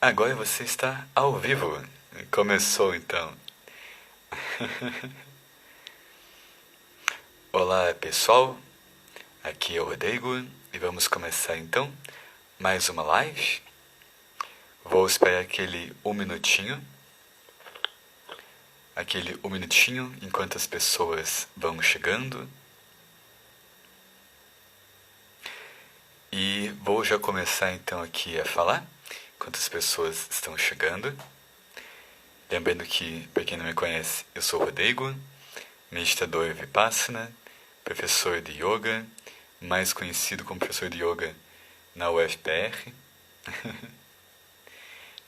Agora você está ao vivo. Começou então. Olá pessoal, aqui é o Rodrigo e vamos começar então mais uma live. Vou esperar aquele um minutinho enquanto as pessoas vão chegando. E vou já começar então aqui a falar enquanto as pessoas estão chegando. Lembrando que, para quem não me conhece, eu sou o Rodrigo, meditador Vipassana, professor de Yoga, mais conhecido como professor de Yoga na UFPR.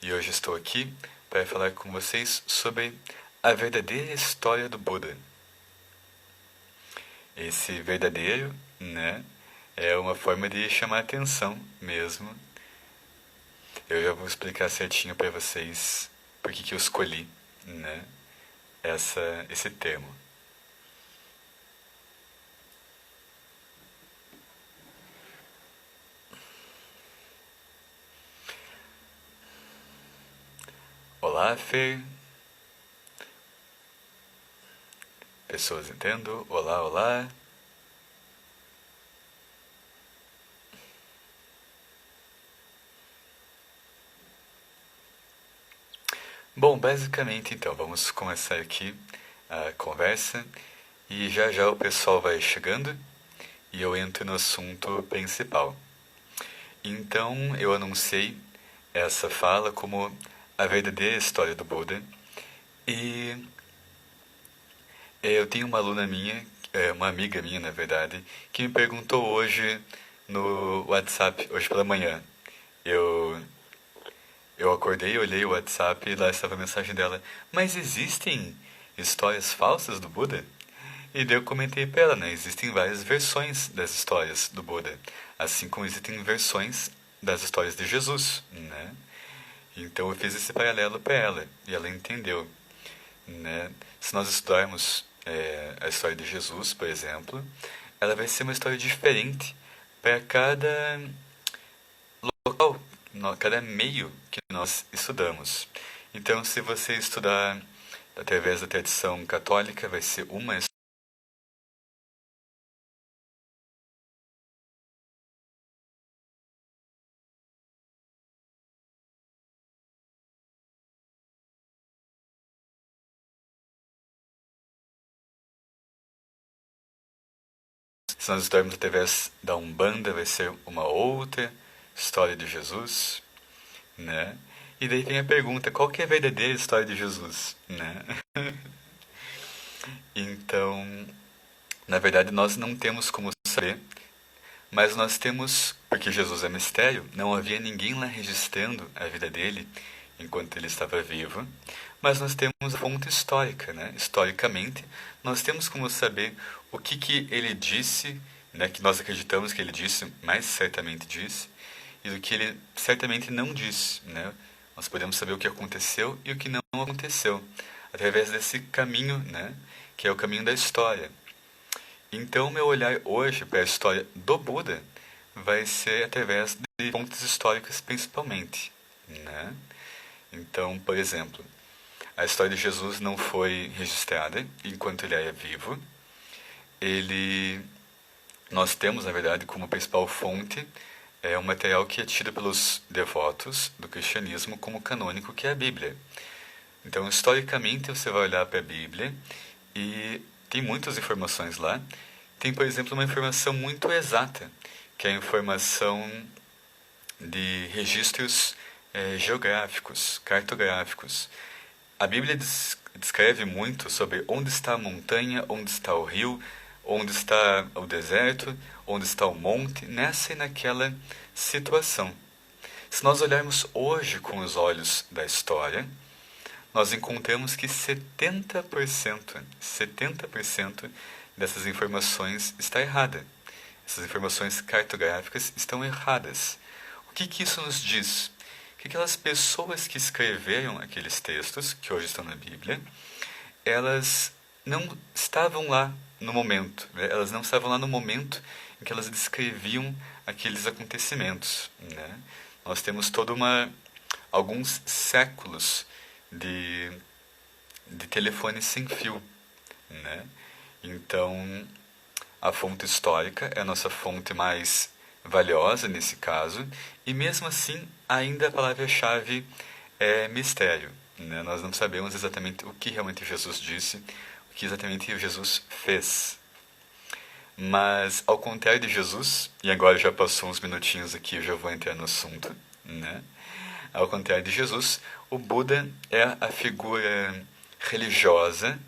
E hoje estou aqui para falar com vocês sobre a verdadeira história do Buda. Esse verdadeiro, né, é uma forma de chamar atenção mesmo. Eu já vou explicar certinho para vocês por que eu escolhi, né, esse termo. Olá, Fer. Pessoas entendo. Olá, olá. Bom, basicamente então, vamos começar aqui a conversa e já já o pessoal vai chegando e eu entro no assunto principal. Então, eu anunciei essa fala como a verdadeira história do Buda e eu tenho uma aluna minha, uma amiga minha na verdade, que me perguntou hoje no WhatsApp, hoje pela manhã. Eu acordei, olhei o WhatsApp e lá estava a mensagem dela. Mas existem histórias falsas do Buda? E daí eu comentei para ela, né? Existem várias versões das histórias do Buda, assim como existem versões das histórias de Jesus, né? Então eu fiz esse paralelo para ela e ela entendeu, né? Se nós estudarmos a história de Jesus, por exemplo, ela vai ser uma história diferente para cada local, cada meio que nós estudamos. Então, se você estudar através da tradição católica, vai ser uma se nós estudarmos através da Umbanda, vai ser uma outra história de Jesus, né? E daí vem a pergunta, qual que é a verdadeira história de Jesus, né? Então, na verdade, nós não temos como saber, mas nós temos, porque Jesus é mistério, não havia ninguém lá registrando a vida dele enquanto ele estava vivo, mas nós temos a fonte histórica, né? Historicamente, nós temos como saber o que ele disse, né? Que nós acreditamos que ele disse, mas certamente disse, e do que ele certamente não disse, né? Nós podemos saber o que aconteceu e o que não aconteceu, através desse caminho, né? Que é o caminho da história. Então, meu olhar hoje para a história do Buda vai ser através de fontes históricas principalmente, né? Então, por exemplo, a história de Jesus não foi registrada enquanto ele era vivo. Nós temos, na verdade, como principal fonte um material que é tido pelos devotos do cristianismo como canônico, que é a Bíblia. Então, historicamente, você vai olhar para a Bíblia e tem muitas informações lá. Tem, por exemplo, uma informação muito exata, que é a informação de registros geográficos, cartográficos. A Bíblia descreve muito sobre onde está a montanha, onde está o rio, onde está o deserto, onde está o monte, nessa e naquela situação. Se nós olharmos hoje com os olhos da história, nós encontramos que 70% dessas informações está errada. Essas informações cartográficas estão erradas. O que isso nos diz? Que aquelas pessoas que escreveram aqueles textos, que hoje estão na Bíblia, elas não estavam lá no momento, né? Elas não estavam lá no momento em que elas descreviam aqueles acontecimentos, né? Nós temos toda alguns séculos de, de telefone sem fio, né? Então, a fonte histórica é a nossa fonte mais valiosa nesse caso, e mesmo assim, ainda a palavra-chave é mistério, né? Nós não sabemos exatamente o que realmente Jesus disse, o que exatamente Jesus fez. Mas, ao contrário de Jesus, e agora já passou uns minutinhos aqui, eu já vou entrar no assunto, né? Ao contrário de Jesus, o Buda é a figura religiosa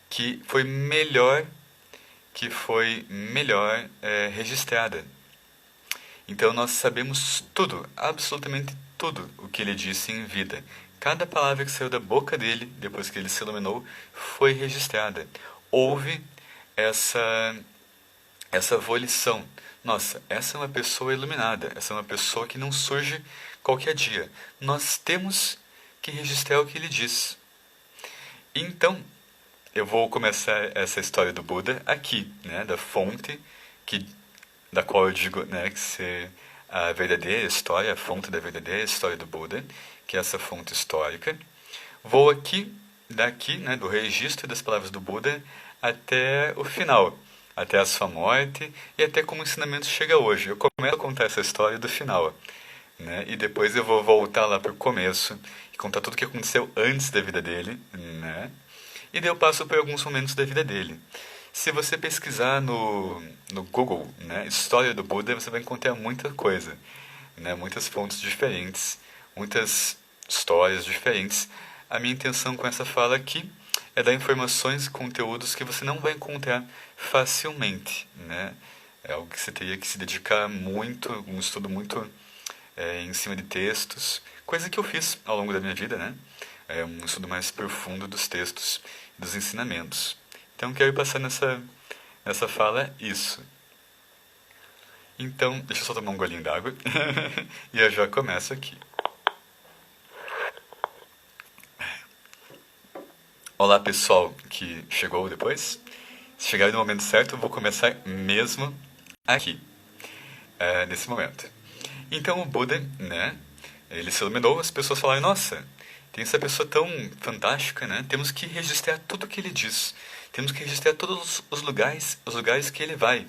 que foi melhor registrada. Então nós sabemos tudo, absolutamente tudo o que ele disse em vida. Cada palavra que saiu da boca dele, depois que ele se iluminou, foi registrada. Houve essa volição. Nossa, essa é uma pessoa iluminada, essa é uma pessoa que não surge qualquer dia. Nós temos que registrar o que ele diz. Então, eu vou começar essa história do Buda aqui, né, da fonte da qual eu digo, né, que ser a verdadeira história, a fonte da verdadeira história do Buda, que é essa fonte histórica. Vou daqui, né, do registro das palavras do Buda até o final, até a sua morte e até como o ensinamento chega hoje. Eu começo a contar essa história do final, né, e depois eu vou voltar lá para o começo e contar tudo o que aconteceu antes da vida dele, né, e daí eu passo por alguns momentos da vida dele. Se você pesquisar no Google, né, História do Buda, você vai encontrar muita coisa, né, muitas fontes diferentes, muitas histórias diferentes. A minha intenção com essa fala aqui é dar informações e conteúdos que você não vai encontrar facilmente, né? É algo que você teria que se dedicar muito, um estudo muito em cima de textos, coisa que eu fiz ao longo da minha vida, né? É um estudo mais profundo dos textos, dos ensinamentos. Então, quero passar nessa fala isso. Então, deixa eu só tomar um golinho d'água e eu já começo aqui. Olá, pessoal que chegou depois. Se chegar no momento certo, eu vou começar mesmo aqui, nesse momento. Então, o Buda, né, ele se iluminou, as pessoas falaram, nossa, tem essa pessoa tão fantástica, né? Temos que registrar tudo o que ele diz. Temos que registrar todos os lugares que ele vai.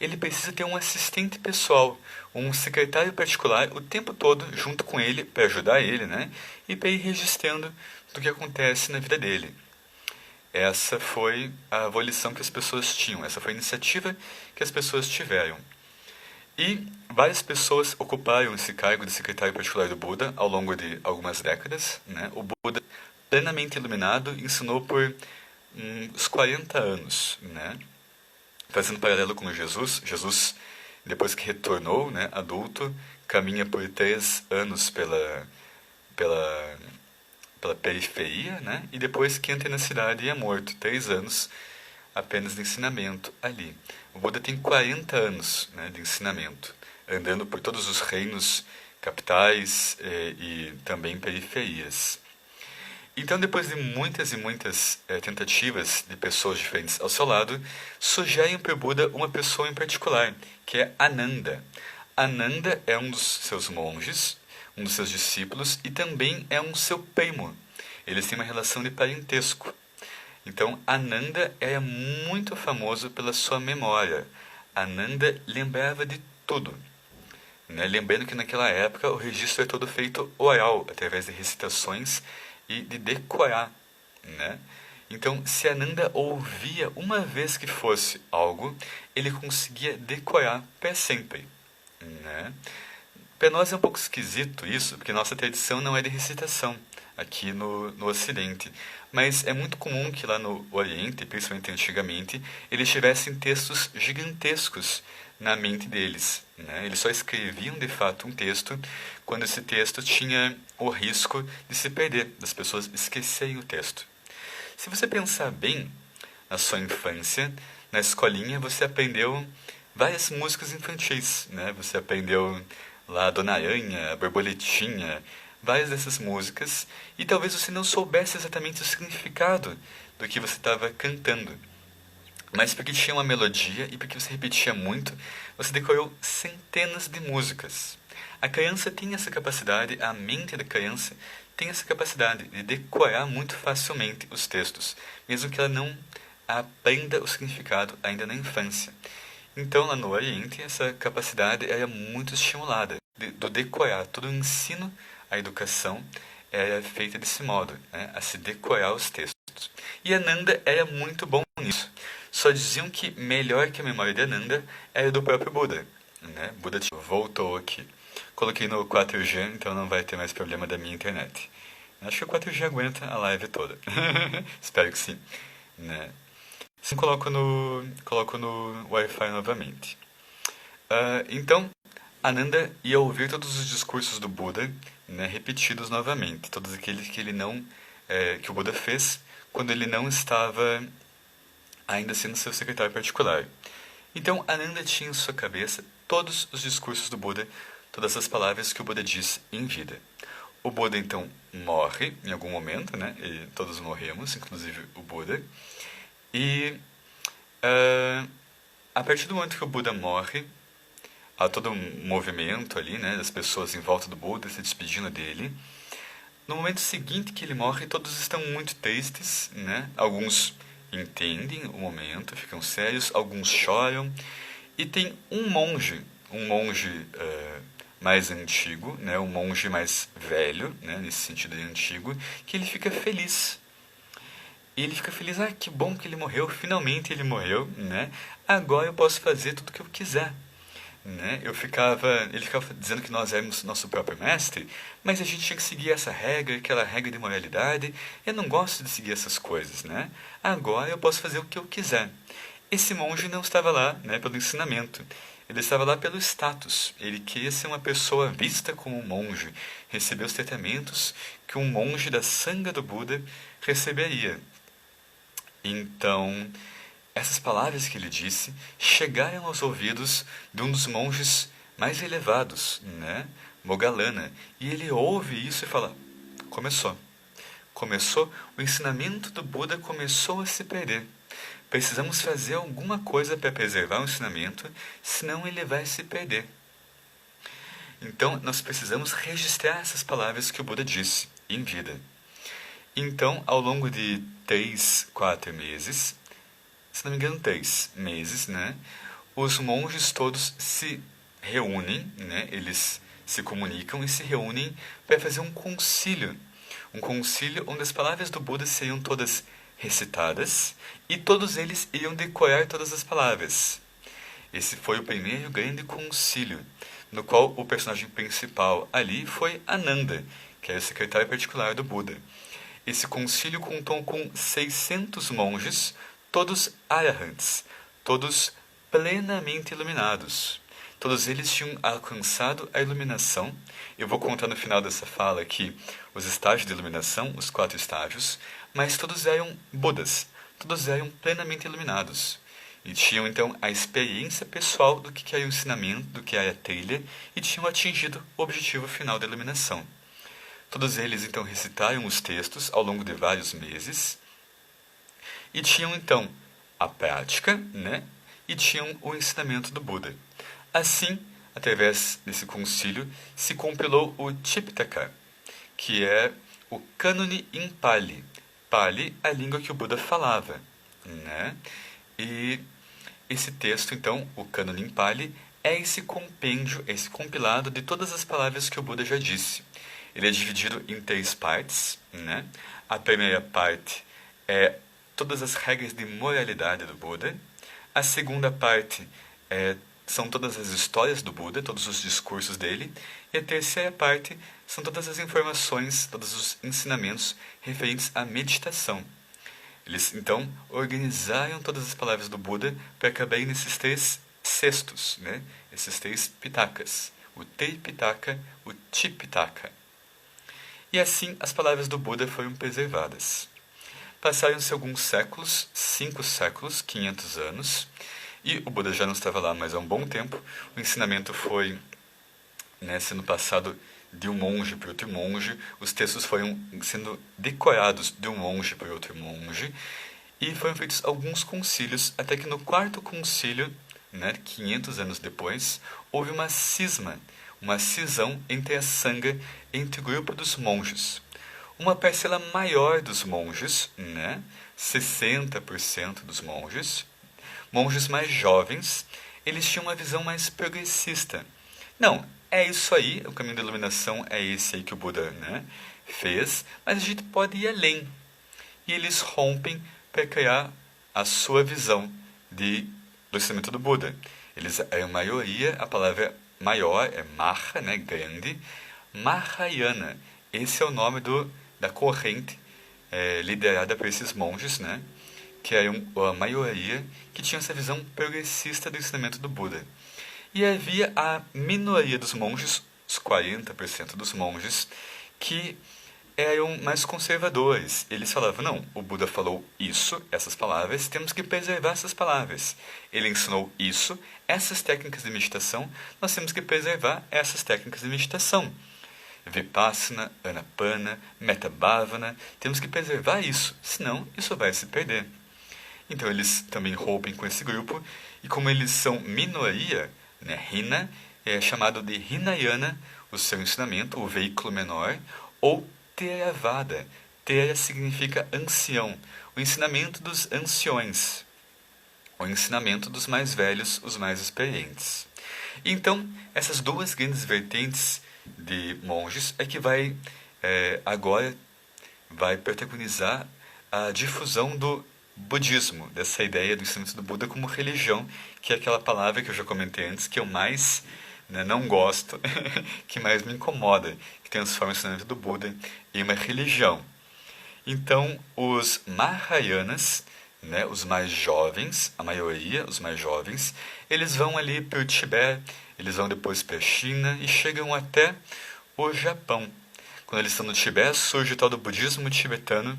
Ele precisa ter um assistente pessoal, um secretário particular o tempo todo junto com ele para ajudar ele, né? E para ir registrando do que acontece na vida dele. Essa foi a volição que as pessoas tinham, essa foi a iniciativa que as pessoas tiveram. E várias pessoas ocuparam esse cargo de secretário particular do Buda ao longo de algumas décadas, né? O Buda, plenamente iluminado, ensinou por uns 40 anos, né? Fazendo paralelo com Jesus, depois que retornou, né, adulto, caminha por 3 anos pela periferia, né? E depois que entra na cidade e é morto. 3 anos apenas de ensinamento ali. O Buda tem 40 anos, né, de ensinamento, andando por todos os reinos, capitais e também periferias. Então, depois de muitas e muitas tentativas de pessoas diferentes ao seu lado, sugerem para o Buda uma pessoa em particular, que é Ananda. Ananda é um dos seus monges, um dos seus discípulos, e também é um seu primo. Eles têm uma relação de parentesco. Então, Ananda era muito famoso pela sua memória. Ananda lembrava de tudo. Né? Lembrando que naquela época o registro é todo feito oral, através de recitações e de decorar. Né? Então, se Ananda ouvia uma vez que fosse algo, ele conseguia decorar para sempre. Né? Para nós é um pouco esquisito isso, porque nossa tradição não é de recitação aqui no Ocidente. Mas é muito comum que lá no Oriente, principalmente antigamente, eles tivessem textos gigantescos na mente deles. Né? Eles só escreviam de fato um texto quando esse texto tinha o risco de se perder, das pessoas esquecerem o texto. Se você pensar bem, na sua infância, na escolinha você aprendeu várias músicas infantis. Né? Você aprendeu lá Dona Aranha, Borboletinha, várias dessas músicas, e talvez você não soubesse exatamente o significado do que você estava cantando. Mas porque tinha uma melodia e porque você repetia muito, você decorou centenas de músicas. A criança tem essa capacidade, a mente da criança tem essa capacidade de decorar muito facilmente os textos, mesmo que ela não aprenda o significado ainda na infância. Então, lá no Oriente, essa capacidade era muito estimulada, do decorar. Todo o ensino, a educação, era feita desse modo, né, a se decorar os textos. E Ananda era muito bom nisso. Só diziam que melhor que a memória de Ananda era do próprio Buda. Né? Buda voltou aqui. Coloquei no 4G, então não vai ter mais problema da minha internet. Acho que o 4G aguenta a live toda. Espero que sim. Né? Sim, coloco no Wi-Fi novamente. Então, Ananda ia ouvir todos os discursos do Buda, né, repetidos novamente. Todos aqueles que ele não, que o Buda fez quando ele não estava ainda sendo seu secretário particular. Então, Ananda tinha em sua cabeça todos os discursos do Buda, todas as palavras que o Buda disse em vida. O Buda, então, morre em algum momento, né? E todos morremos, inclusive o Buda. E a partir do momento que o Buda morre, há todo um movimento ali, né? Das pessoas em volta do Buda se despedindo dele. No momento seguinte que ele morre, todos estão muito tristes, né? Alguns entendem o momento, ficam sérios, alguns choram. E tem um monge mais antigo, né, um monge mais velho, né, nesse sentido de antigo, que ele fica feliz. E ele fica feliz, que bom que ele morreu, finalmente ele morreu, né? Agora eu posso fazer tudo o que eu quiser. Né? Ele ficava dizendo que nós éramos nosso próprio mestre, mas a gente tinha que seguir essa regra, aquela regra de moralidade. Eu não gosto de seguir essas coisas, né? Agora eu posso fazer o que eu quiser. Esse monge não estava lá, né, pelo ensinamento. Ele estava lá pelo status. Ele queria ser uma pessoa vista como um monge, receber os tratamentos que um monge da sanga do Buda receberia. Então, essas palavras que ele disse chegaram aos ouvidos de um dos monges mais elevados, né, Moggallana, e ele ouve isso e fala: começou, o ensinamento do Buda começou a se perder. Precisamos fazer alguma coisa para preservar o ensinamento, senão ele vai se perder. Então, nós precisamos registrar essas palavras que o Buda disse em vida. Então, ao longo de 3, 4 meses, se não me engano 3 meses, né, os monges todos se reúnem, né, eles se comunicam e se reúnem para fazer um concílio onde as palavras do Buda seriam todas recitadas e todos eles iriam decorar todas as palavras. Esse foi o primeiro grande concílio, no qual o personagem principal ali foi Ananda, que era o secretário particular do Buda. Esse concílio contou com 600 monges, todos arahants, todos plenamente iluminados. Todos eles tinham alcançado a iluminação. Eu vou contar no final dessa fala aqui os estágios de iluminação, os 4 estágios, mas todos eram Budas, todos eram plenamente iluminados. E tinham então a experiência pessoal do que era o ensinamento, do que era a trilha, e tinham atingido o objetivo final da iluminação. Todos eles então recitaram os textos ao longo de vários meses, e tinham então a prática, né? E tinham o ensinamento do Buda. Assim, através desse concílio, se compilou o Tipitaka, que é o cânone em Pali. Pali, a língua que o Buda falava, né? E esse texto, então, o cânone em Pali, é esse compêndio, esse compilado de todas as palavras que o Buda já disse. Ele é dividido em 3 partes, né? A primeira parte é todas as regras de moralidade do Buda. A segunda parte são todas as histórias do Buda, todos os discursos dele. E a terceira parte são todas as informações, todos os ensinamentos referentes à meditação. Eles, então, organizaram todas as palavras do Buda para caberem nesses 3 cestos, né? Esses 3 pitakas. O Tripitaka, o Tipitaka. E assim as palavras do Buda foram preservadas. Passaram-se alguns séculos, 5 séculos, 500 anos, e o Buda já não estava lá mais há um bom tempo. O ensinamento foi, né, sendo passado de um monge para outro monge, os textos foram sendo decorados de um monge para outro monge, e foram feitos alguns concílios, até que no 4º concílio, né, 500 anos depois, houve uma cisma. uma cisão entre a sanga, entre o grupo dos monges. Uma parcela maior dos monges, né, 60% dos monges mais jovens, eles tinham uma visão mais progressista. Não, é isso aí, o caminho da iluminação é esse aí que o Buda, né, fez, mas a gente pode ir além. E eles rompem para criar a sua visão do ensinamento do Buda. Eles, a maioria, a palavra maior é Maha, né, grande, Mahayana. Esse é o nome da corrente liderada por esses monges, né, que eram a maioria que tinha essa visão progressista do ensinamento do Buda. E havia a minoria dos monges, os 40% dos monges, que eram mais conservadores. Eles falavam, não, o Buda falou isso, essas palavras, temos que preservar essas palavras. Ele ensinou isso, essas técnicas de meditação, nós temos que preservar essas técnicas de meditação. Vipassana, Anapana, Metabhavana, temos que preservar isso, senão isso vai se perder. Então eles também rompem com esse grupo, e como eles são minoria, né, Hina, é chamado de Hinayana, o seu ensinamento, o veículo menor, ou Theravada. Thera significa ancião, o ensinamento dos anciões, o ensinamento dos mais velhos, os mais experientes. Então, essas duas grandes vertentes de monges é que agora vai protagonizar a difusão do budismo, dessa ideia do ensinamento do Buda como religião, que é aquela palavra que eu já comentei antes, que eu mais não gosto, que mais me incomoda, que transforma o ensinamento do Buda em uma religião. Então, os Mahayanas, né, os mais jovens, a maioria, os mais jovens, eles vão ali para o Tibete, eles vão depois para a China e chegam até o Japão. Quando eles estão no Tibete, surge o tal do budismo tibetano,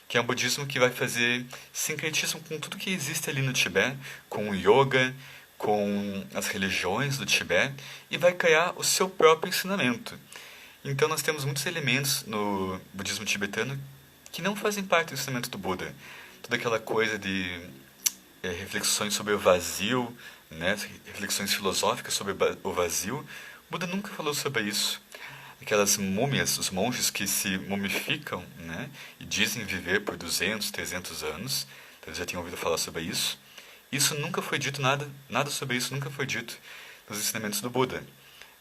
que é um budismo que vai fazer sincretismo com tudo que existe ali no Tibete, com o yoga, com as religiões do Tibete, e vai criar o seu próprio ensinamento. Então nós temos muitos elementos no budismo tibetano que não fazem parte do ensinamento do Buda. Toda aquela coisa de reflexões sobre o vazio, né, reflexões filosóficas sobre o vazio, o Buda nunca falou sobre isso. Aquelas múmias, os monges que se mumificam, né, e dizem viver por 200, 300 anos, talvez já tenham ouvido falar sobre isso. Isso nunca foi dito, nada sobre isso nunca foi dito nos ensinamentos do Buda.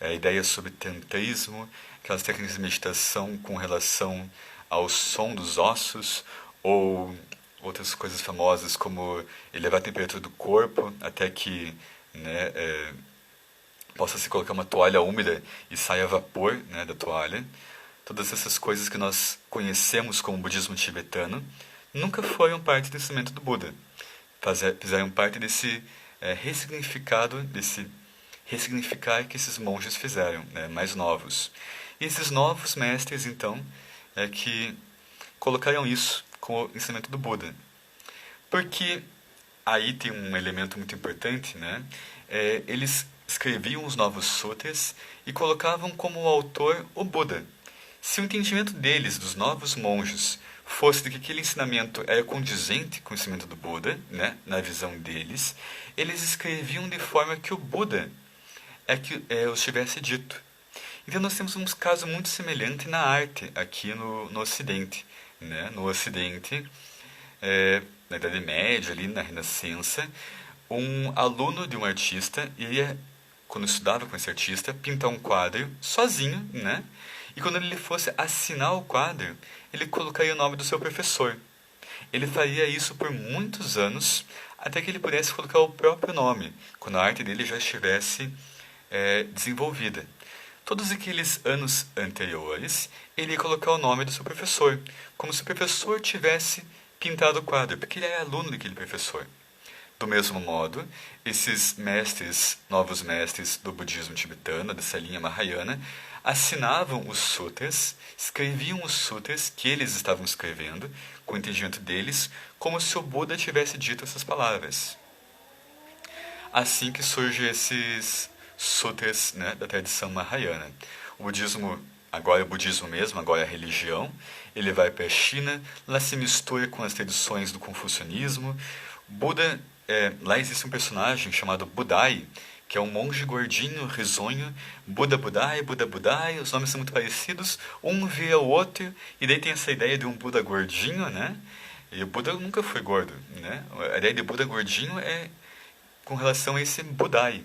A ideia sobre tantrismo, aquelas técnicas de meditação com relação ao som dos ossos, ou outras coisas famosas como elevar a temperatura do corpo até que, né, possa se colocar uma toalha úmida e saia vapor, né, da toalha. Todas essas coisas que nós conhecemos como budismo tibetano nunca foram parte do ensinamento do Buda. Fizeram parte desse ressignificado, desse ressignificar que esses monges fizeram, né, mais novos. E esses novos mestres, então, que colocaram isso como ensinamento do Buda. Porque aí tem um elemento muito importante, né? Eles escreviam os novos sutras e colocavam como autor o Buda. Se o entendimento deles, dos novos monges, fosse de que aquele ensinamento era condizente com o ensinamento do Buda, né, na visão deles, eles escreviam de forma que o Buda os tivesse dito. Então nós temos um caso muito semelhante na arte aqui no Ocidente. Né? No Ocidente, na Idade Média, ali na Renascença, um aluno de um artista ia, quando estudava com esse artista, pintar um quadro sozinho, né? E quando ele fosse assinar o quadro, ele colocaria o nome do seu professor. Ele faria isso por muitos anos, até que ele pudesse colocar o próprio nome, quando a arte dele já estivesse desenvolvida. Todos aqueles anos anteriores, ele ia colocar o nome do seu professor, como se o professor tivesse pintado o quadro, porque ele era aluno daquele professor. Do mesmo modo, esses novos mestres do budismo tibetano, dessa linha Mahayana, assinavam os sutras, escreviam os sutras que eles estavam escrevendo, com o entendimento deles, como se o Buda tivesse dito essas palavras. Assim que surgem esses sutras, né, da tradição Mahayana. O budismo, agora é o budismo mesmo, agora é a religião, ele vai para a China, lá se mistura com as tradições do confucionismo. Buda, lá existe um personagem chamado Budai, que é um monge gordinho, risonho, Buda Budai, Buda Budai, os nomes são muito parecidos, um vê o outro, e daí tem essa ideia de um Buda gordinho, né? E o Buda nunca foi gordo, né? A ideia de Buda gordinho é com relação a esse Budai,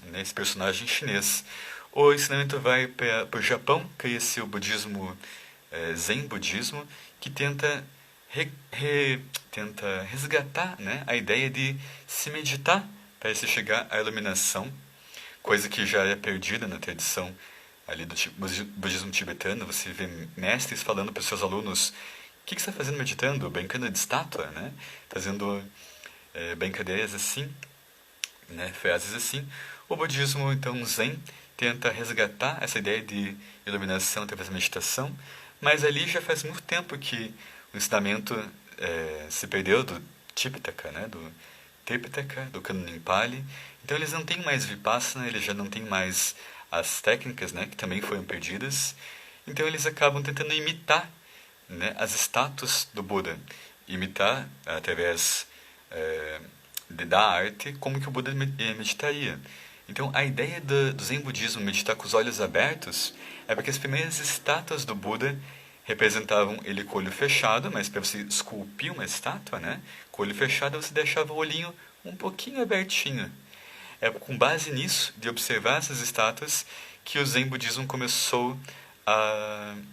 né? Esse personagem chinês. O ensinamento vai para o Japão, cria-se o budismo, Zen budismo, que tenta resgatar, né, a ideia de se meditar para se chegar à iluminação, coisa que já é perdida na tradição ali do budismo tibetano. Você vê mestres falando para os seus alunos: o que você está fazendo meditando? Brincando de estátua, né? Fazendo brincadeiras assim, né? Frases assim. O budismo, então, Zen, tenta resgatar essa ideia de iluminação através da meditação, mas ali já faz muito tempo que o ensinamento se perdeu do Tipitaka, né? Do Tripitaka, do Canon Pali. Então eles não têm mais Vipassana, eles já não têm mais as técnicas, né, que também foram perdidas. Então eles acabam tentando imitar, né, as estátuas do Buda. Imitar através da arte como que o Buda meditaria. Então a ideia do Zen Budismo meditar com os olhos abertos é porque as primeiras estátuas do Buda representavam ele com o olho fechado, mas para você esculpir uma estátua, né, com o olho fechado você deixava o olhinho um pouquinho abertinho. É com base nisso, de observar essas estátuas, que o Zen Budismo começou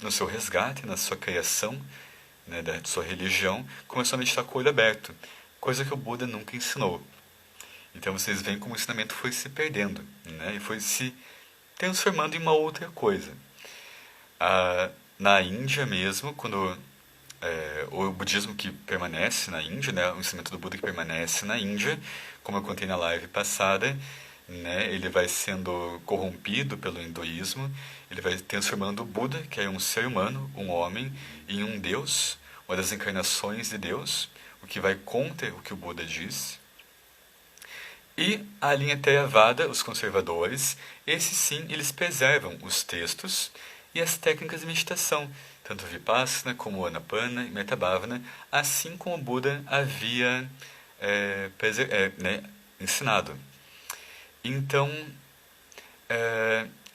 no seu resgate, na sua criação, né, da sua religião, começou a meditar com o olho aberto, coisa que o Buda nunca ensinou. Então vocês veem como o ensinamento foi se perdendo, né, e foi se transformando em uma outra coisa. Na Índia mesmo, quando o budismo que permanece na Índia, né, o ensinamento do Buda que permanece na Índia, como eu contei na live passada, né, ele vai sendo corrompido pelo hinduísmo, ele vai transformando o Buda, que é um ser humano, um homem, em um Deus, uma das encarnações de Deus, o que vai contra o que o Buda diz. E a linha Theravada, os conservadores, esses sim, eles preservam os textos e as técnicas de meditação, tanto Vipassana como Anapana e Metabhavana, assim como o Buda havia né, ensinado. Então,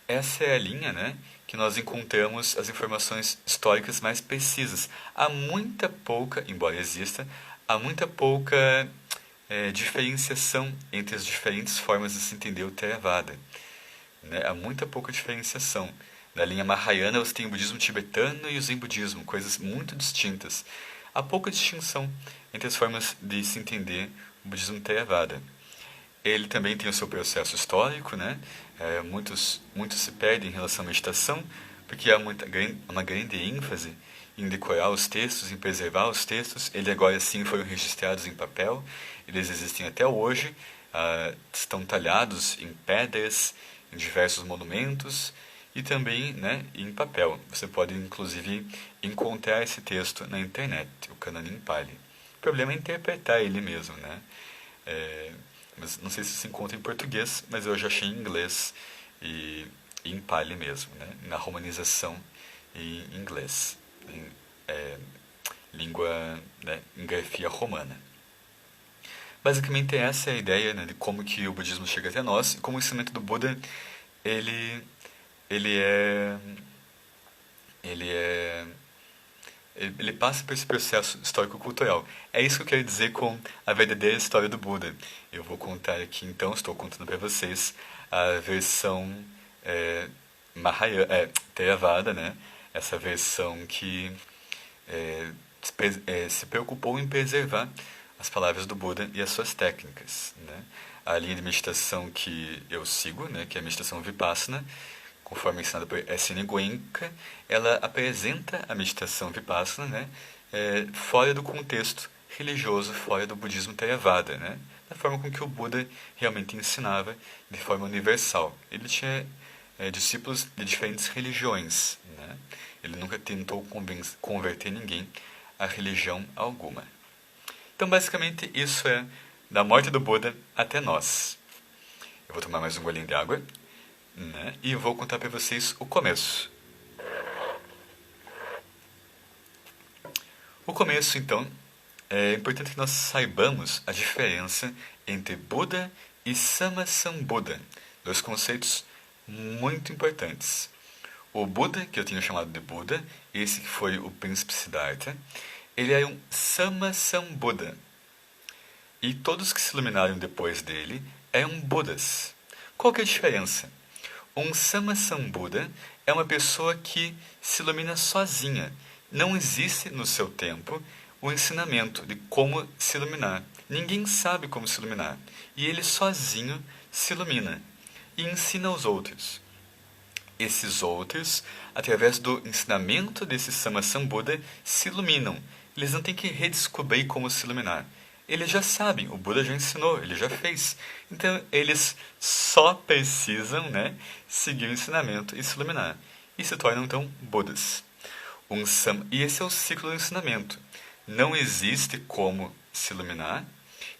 essa é a linha, né, que nós encontramos as informações históricas mais precisas. Há muita pouca, embora exista, há muita pouca diferenciação entre as diferentes formas de se entender o Theravada. Né? Há muita pouca diferenciação. Na linha Mahayana você tem o budismo tibetano e o Zen budismo, coisas muito distintas. Há pouca distinção entre as formas de se entender o budismo Theravada. Ele também tem o seu processo histórico, né? Muitos se perdem em relação à meditação, porque há uma grande ênfase em decorar os textos, em preservar os textos. Eles agora sim foram registrados em papel, eles existem até hoje, estão talhados em pedras, em diversos monumentos, e também, né, em papel. Você pode, inclusive, encontrar esse texto na internet, o Canon Pali. O problema é interpretar ele mesmo, né? Mas não sei se se encontra em português, mas eu já achei em inglês e em Pali mesmo, né? Na romanização em inglês, em língua, né, em grafia romana. Basicamente essa é a ideia, né, de como que o budismo chega até nós e como o ensinamento do Buda ele passa por esse processo histórico-cultural. É isso que eu quero dizer com a verdadeira história do Buda. Eu vou contar aqui, então, estou contando para vocês a versão Theravada, né? Essa versão que se preocupou em preservar as palavras do Buda e as suas técnicas, né? A linha de meditação que eu sigo, né, que é a meditação Vipassana, conforme ensinada por S.N. Goenka, ela apresenta a meditação Vipassana, né, fora do contexto religioso, fora do budismo Theravada, né, da forma com que o Buda realmente ensinava de forma universal. Ele tinha discípulos de diferentes religiões, né, ele nunca tentou converter ninguém a religião alguma. Então, basicamente, isso é da morte do Buda até nós. Eu vou tomar mais um golinho de água, né? E vou contar para vocês o começo. O começo, então, é importante que nós saibamos a diferença entre Buda e Sama-sambuddha, dois conceitos muito importantes. O Buda, que eu tinha chamado de Buda, esse que foi o príncipe Siddhartha, ele é um Sama-sambuddha. E todos que se iluminaram depois dele eram Budas. Qual que é a diferença? Um Sama-sambuddha é uma pessoa que se ilumina sozinha. Não existe no seu tempo o ensinamento de como se iluminar. Ninguém sabe como se iluminar. E ele sozinho se ilumina e ensina aos outros. Esses outros, através do ensinamento desse Sama-sambuddha, se iluminam. Eles não têm que redescobrir como se iluminar. Eles já sabem, o Buda já ensinou, ele já fez. Então, eles só precisam, seguir o ensinamento e se iluminar. E se tornam, então, Budas. E esse é o ciclo do ensinamento. Não existe como se iluminar.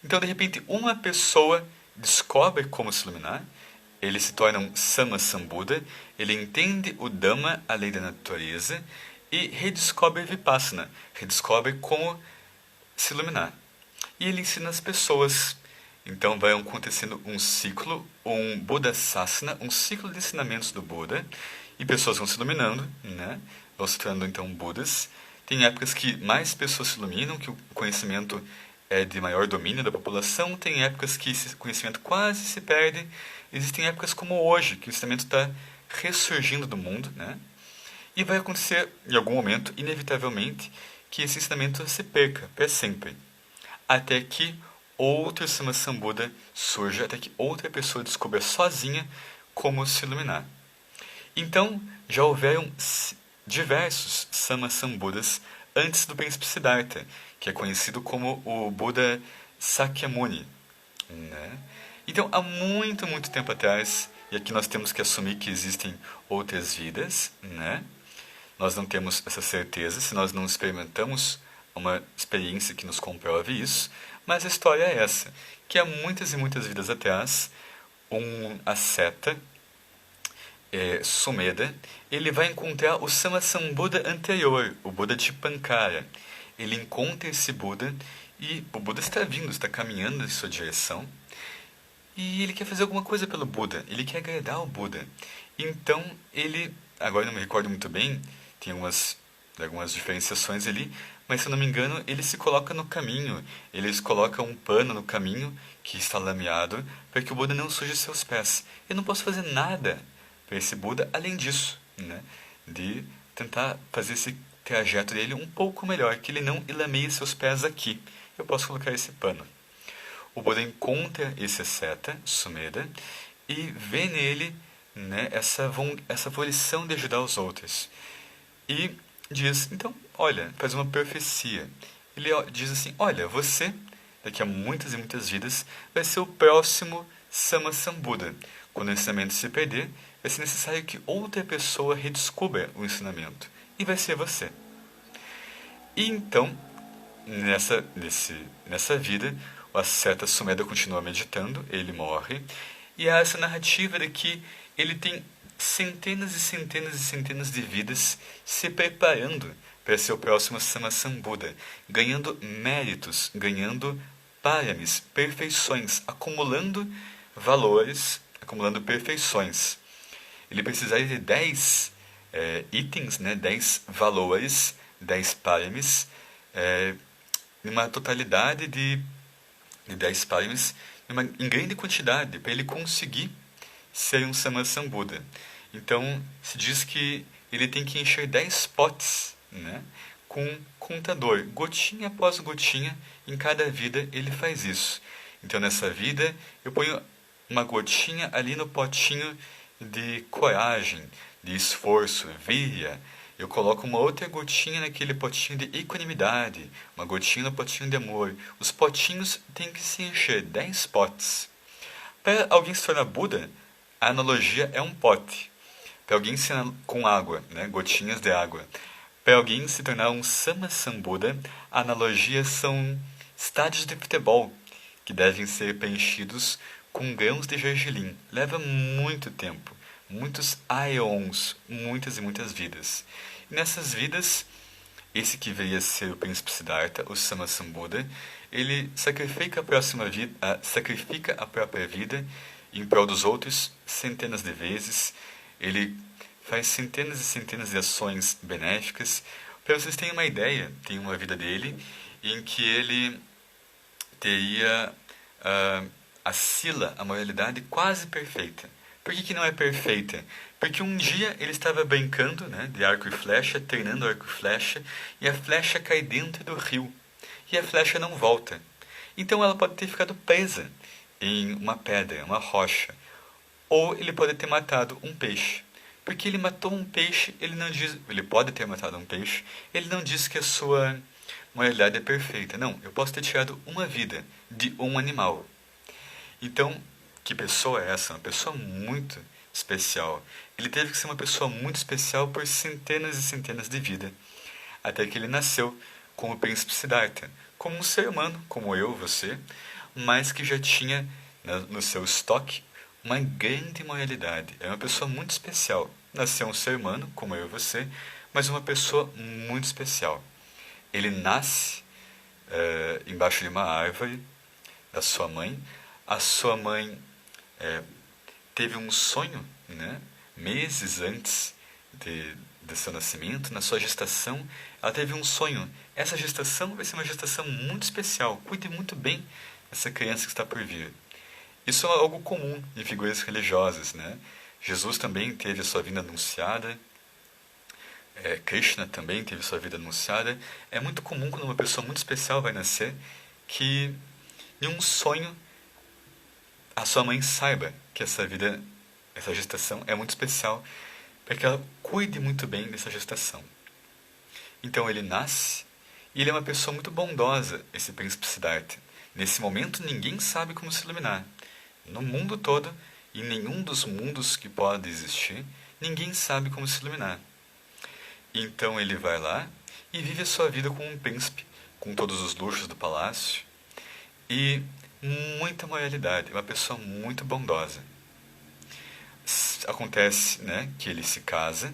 Então, de repente, uma pessoa descobre como se iluminar. Ele se torna um Sama-sambuddha. Ele entende o Dhamma, a lei da natureza, e redescobre Vipassana. Redescobre como se iluminar. E ele ensina as pessoas. Então vai acontecendo um ciclo, um Buddha-sasana, um ciclo de ensinamentos do Buda, e pessoas vão se iluminando, vão se tornando então Budas. Tem épocas que mais pessoas se iluminam, que o conhecimento é de maior domínio da população, tem épocas que esse conhecimento quase se perde, existem épocas como hoje, que o ensinamento está ressurgindo do mundo, e vai acontecer em algum momento, inevitavelmente, que esse ensinamento se perca para sempre. Até que outro Sama-sambuddha surja, até que outra pessoa descubra sozinha como se iluminar. Então, já houveram diversos Sama-sambuddhas antes do príncipe Siddhartha, que é conhecido como o Buda Sakyamuni. Então, há muito, muito tempo atrás, e aqui nós temos que assumir que existem outras vidas, Nós não temos essa certeza se nós não experimentamos uma experiência que nos comprove isso, mas a história é essa, que há muitas e muitas vidas atrás, um asceta, Sumedha, ele vai encontrar o Sama-sambuddha anterior, o Buda Dipankara. Ele encontra esse Buda e o Buda está vindo, está caminhando em sua direção, e ele quer fazer alguma coisa pelo Buda, ele quer agradar o Buda. Então ele, agora não me recordo muito bem, tem algumas diferenciações ali, mas se eu não me engano, ele se coloca no caminho, eles colocam um pano no caminho que está lameado para que o Buda não suje seus pés. Eu não posso fazer nada para esse Buda além disso, de tentar fazer esse trajeto dele um pouco melhor, que ele não lameie seus pés aqui. Eu posso colocar esse pano. O Buda encontra esse asceta, Sumedha, e vê nele essa volição de ajudar os outros. E diz, então, olha, faz uma profecia. Ele diz assim, olha, você, daqui a muitas e muitas vidas, vai ser o próximo Sama-sambuddha. Quando o ensinamento se perder, vai ser necessário que outra pessoa redescubra o ensinamento. E vai ser você. E então, nessa vida, o asceta Sumedha continua meditando, ele morre, e há essa narrativa de que ele tem centenas e centenas e centenas de vidas se preparando para ser o próximo Sama-sambuddha, ganhando méritos, ganhando paramis, perfeições, acumulando valores, acumulando perfeições. Ele precisaria de 10 itens, 10 valores, 10 paramis, numa totalidade de 10 paramis, em grande quantidade, para ele conseguir ser um Sama-sambuddha. Então, se diz que ele tem que encher 10 potes, com contador. Gotinha após gotinha, em cada vida ele faz isso. Então, nessa vida, eu ponho uma gotinha ali no potinho de coragem, de esforço, virya. Eu coloco uma outra gotinha naquele potinho de equanimidade, uma gotinha no potinho de amor. Os potinhos têm que se encher, 10 potes. Para alguém se tornar Buda, a analogia é um pote. Para alguém se com água, gotinhas de água. Para alguém se tornar um Sama-sambuddha, a analogia são estádios de futebol, que devem ser preenchidos com grãos de gergelim. Leva muito tempo, muitos aeons, muitas e muitas vidas. E nessas vidas, esse que veio a ser o príncipe Siddhartha, o Sammasambuddha, ele sacrifica a própria vida em prol dos outros centenas de vezes. Ele faz centenas e centenas de ações benéficas. Para vocês terem uma ideia, tem uma vida dele em que ele teria a sila, a moralidade quase perfeita. Por que não é perfeita? Porque um dia ele estava brincando, né, de arco e flecha, treinando arco e flecha, e a flecha cai dentro do rio. E a flecha não volta. Então ela pode ter ficado presa em uma pedra, uma rocha. Ou ele pode ter matado um peixe. Porque ele matou um peixe, ele não diz... Ele pode ter matado um peixe, ele não diz que a sua moralidade é perfeita. Não, eu posso ter tirado uma vida de um animal. Então, que pessoa é essa? Uma pessoa muito especial. Ele teve que ser uma pessoa muito especial por centenas e centenas de vidas, até que ele nasceu como príncipe Siddhartha, como um ser humano, como eu, você, mas que já tinha no seu estoque uma grande moralidade. É uma pessoa muito especial. Nasceu um ser humano, como eu e você, mas uma pessoa muito especial. Ele nasce embaixo de uma árvore da sua mãe. A sua mãe teve um sonho, né, meses antes de seu nascimento, na sua gestação, ela teve um sonho. Essa gestação vai ser uma gestação muito especial. Cuide muito bem dessa criança que está por vir. Isso é algo comum em figuras religiosas, né? Jesus também teve a sua vida anunciada. Krishna também teve sua vida anunciada. É muito comum quando uma pessoa muito especial vai nascer que em um sonho a sua mãe saiba que essa gestação é muito especial para que ela cuide muito bem dessa gestação. Então ele nasce e ele é uma pessoa muito bondosa, esse príncipe Siddhartha. Nesse momento ninguém sabe como se iluminar. No mundo todo, em nenhum dos mundos que pode existir, ninguém sabe como se iluminar. Então ele vai lá e vive a sua vida como um príncipe, com todos os luxos do palácio e muita moralidade, uma pessoa muito bondosa. Acontece, né, que ele se casa,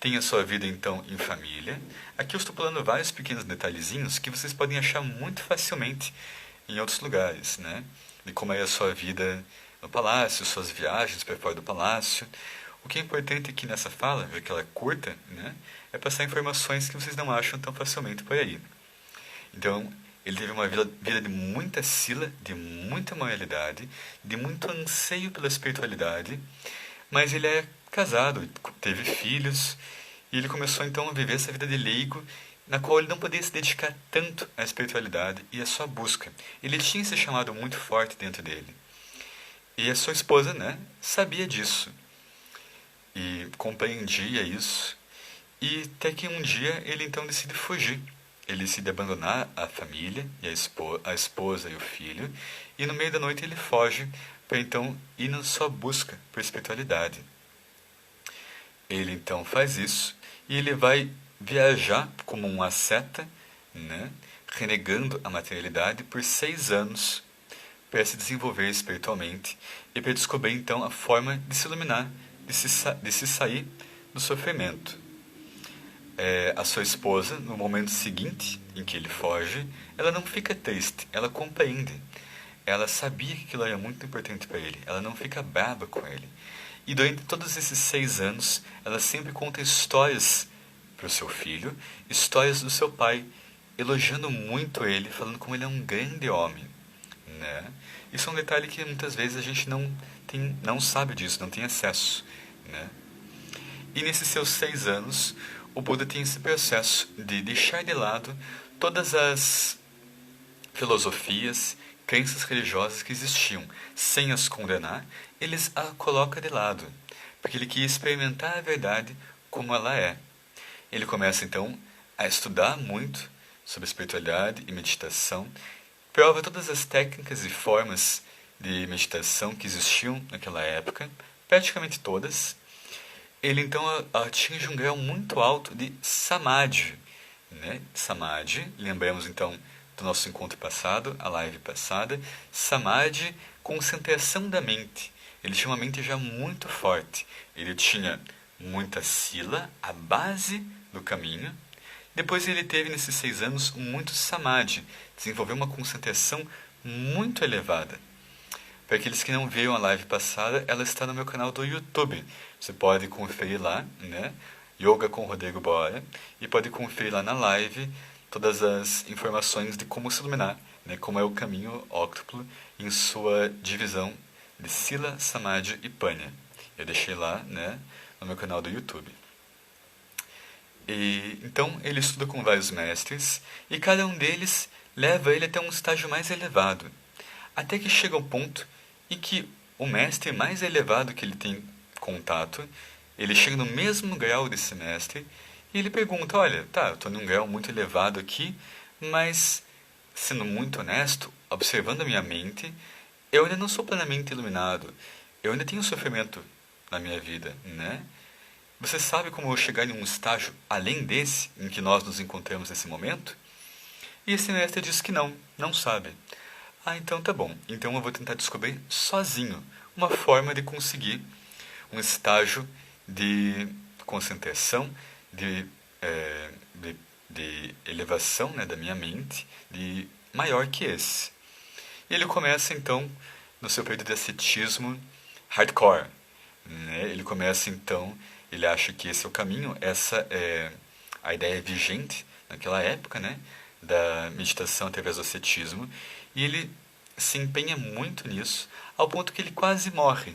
tem a sua vida então em família. Aqui eu estou falando vários pequenos detalhezinhos que vocês podem achar muito facilmente em outros lugares, né? De como é a sua vida no palácio, suas viagens para fora do palácio. O que é importante aqui nessa fala, já que ela é curta, né, é passar informações que vocês não acham tão facilmente por aí. Então, ele teve uma vida de muita sila, de muita moralidade, de muito anseio pela espiritualidade, mas ele é casado, teve filhos, e ele começou então a viver essa vida de leigo, na qual ele não podia se dedicar tanto à espiritualidade e à sua busca. Ele tinha esse chamado muito forte dentro dele. E a sua esposa, né, sabia disso, e compreendia isso, e até que um dia ele então decide fugir. Ele decide abandonar a família, e a esposa e o filho, e no meio da noite ele foge para então ir na sua busca por espiritualidade. Ele então faz isso, e ele vai viajar como um asceta, né, renegando a materialidade por 6 anos para se desenvolver espiritualmente e para descobrir então a forma de se iluminar, de se sair do sofrimento. A sua esposa, no momento seguinte em que ele foge, ela não fica triste, ela compreende. Ela sabia que aquilo era muito importante para ele, ela não fica brava com ele. E durante todos esses 6 anos, ela sempre conta histórias para o seu filho, histórias do seu pai, elogiando muito ele, falando como ele é um grande homem, né? Isso é um detalhe que muitas vezes a gente não sabe disso, não tem acesso, né? E nesses seus 6 anos, o Buda tem esse processo de deixar de lado todas as filosofias, crenças religiosas que existiam. Sem as condenar, eles a coloca de lado, porque ele quer experimentar a verdade como ela é. Ele começa então a estudar muito sobre espiritualidade e meditação, prova todas as técnicas e formas de meditação que existiam naquela época, praticamente todas. Ele então atinge um grau muito alto de samadhi, né? Samadhi, lembramos então do nosso encontro passado, a live passada, samadhi, concentração da mente. Ele tinha uma mente já muito forte, ele tinha muita sila, a base do caminho, Depois ele teve, nesses 6 anos, muito samadhi, desenvolveu uma concentração muito elevada. Para aqueles que não viram a live passada, ela está no meu canal do YouTube. Você pode conferir lá, né? Yoga com Rodrigo Bora. E pode conferir lá na live todas as informações de como se iluminar, né? Como é o caminho óctuplo em sua divisão de Sila, Samadhi e Panya. Eu deixei lá, né, no meu canal do YouTube. E então ele estuda com vários mestres e cada um deles leva ele até um estágio mais elevado. Até que chega ao ponto em que o mestre mais elevado que ele tem contato, ele chega no mesmo grau desse mestre e ele pergunta, olha, tá, eu estou num grau muito elevado aqui, mas, sendo muito honesto, observando a minha mente, eu ainda não sou plenamente iluminado. Eu ainda tenho sofrimento na minha vida, né? Você sabe como eu chegar em um estágio além desse, em que nós nos encontramos nesse momento? E esse mestre diz que não sabe. Ah, então tá bom. Então eu vou tentar descobrir sozinho uma forma de conseguir um estágio de concentração, de elevação, né, da minha mente, de maior que esse. E ele começa então no seu período de ascetismo hardcore, né? Ele começa então, ele acha que esse é o caminho, essa é a ideia vigente naquela época, né, da meditação através do ascetismo, e ele se empenha muito nisso, ao ponto que ele quase morre.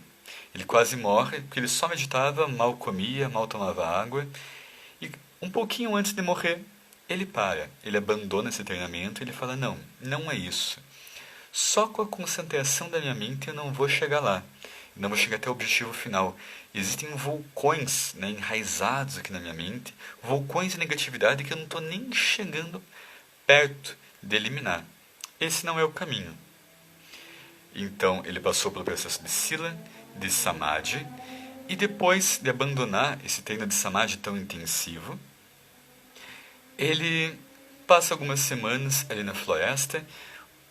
Ele quase morre porque ele só meditava, mal comia, mal tomava água, e um pouquinho antes de morrer, ele para, ele abandona esse treinamento e ele fala, não é isso. Só com a concentração da minha mente eu não vou chegar lá. Não vou chegar até o objetivo final. Existem vulcões, né, enraizados aqui na minha mente, vulcões de negatividade que eu não estou nem chegando perto de eliminar. Esse não é o caminho. Então ele passou pelo processo de Sila, de Samadhi, e depois de abandonar esse treino de Samadhi tão intensivo, ele passa algumas semanas ali na floresta.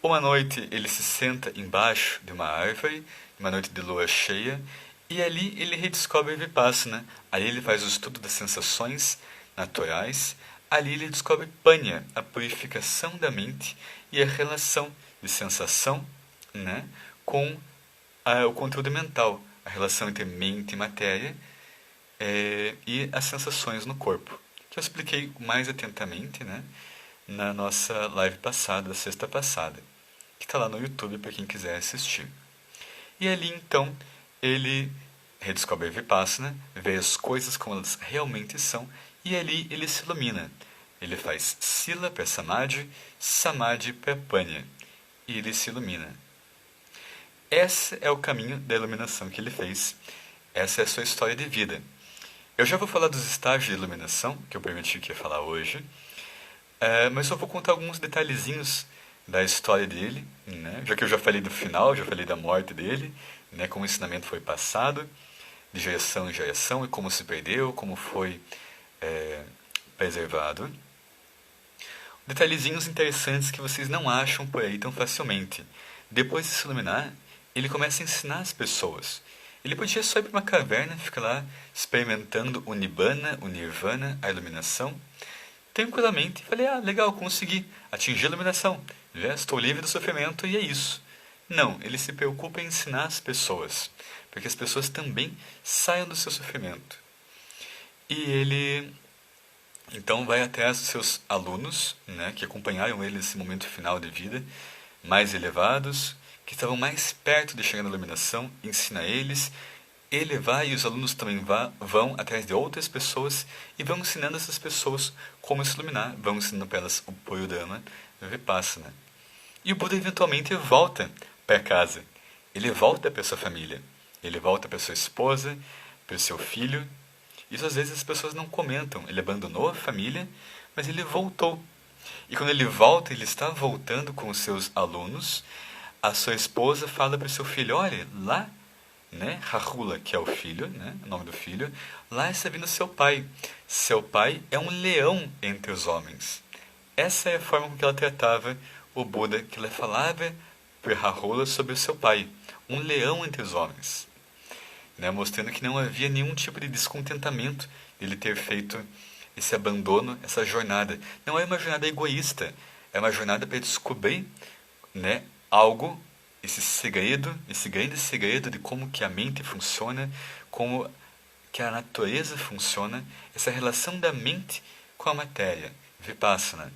Uma noite ele se senta embaixo de uma árvore, uma noite de lua cheia, e ali ele redescobre Vipassana. Ali ele faz o estudo das sensações naturais. Ali ele descobre Panya, a purificação da mente e a relação de sensação, né, com o conteúdo mental, a relação entre mente e matéria e as sensações no corpo, que eu expliquei mais atentamente, né, na nossa live passada, sexta passada, que está lá no YouTube para quem quiser assistir. E ali então ele redescobre a Vipassana, vê as coisas como elas realmente são, e ali ele se ilumina. Ele faz Sila para Samadhi, Samadhi para Panya, e ele se ilumina. Esse é o caminho da iluminação que ele fez. Essa é a sua história de vida. Eu já vou falar dos estágios de iluminação, que eu prometi que ia falar hoje, mas só vou contar alguns detalhezinhos da história dele, né? Já que eu já falei do final, já falei da morte dele, né? Como o ensinamento foi passado, de geração em geração, e como se perdeu, como foi preservado. Detalhezinhos interessantes que vocês não acham por aí tão facilmente. Depois de se iluminar, ele começa a ensinar as pessoas. Ele podia só ir para uma caverna, ficar lá experimentando o Nibbana, o Nirvana, a iluminação, tranquilamente. Falei, legal, consegui atingir a iluminação. Já estou livre do sofrimento e é isso. Não, ele se preocupa em ensinar as pessoas, para que as pessoas também saiam do seu sofrimento. E ele então vai atrás dos seus alunos, né, que acompanharam ele nesse momento final de vida, mais elevados, que estavam mais perto de chegar na iluminação, ensina eles. Ele vai e os alunos também vão atrás de outras pessoas e vão ensinando essas pessoas como se iluminar, vão ensinando para elas o Puro Dhamma, o Vipassana. E o Buda eventualmente volta para casa. Ele volta para sua família. Ele volta para sua esposa, para o seu filho. Isso às vezes as pessoas não comentam. Ele abandonou a família, mas ele voltou. E quando ele volta, ele está voltando com os seus alunos. A sua esposa fala para o seu filho, olha, lá, né, Rahula, que é o filho, né, o nome do filho, lá está vindo seu pai. Seu pai é um leão entre os homens. Essa é a forma com que ela tratava o Buda, que ela falava para Rahula sobre o seu pai, um leão entre os homens, né, mostrando que não havia nenhum tipo de descontentamento de ele ter feito esse abandono, essa jornada. Não é uma jornada egoísta, é uma jornada para descobrir, né, algo, esse grande segredo de como que a mente funciona, como que a natureza funciona, essa relação da mente com a matéria, Vipassana.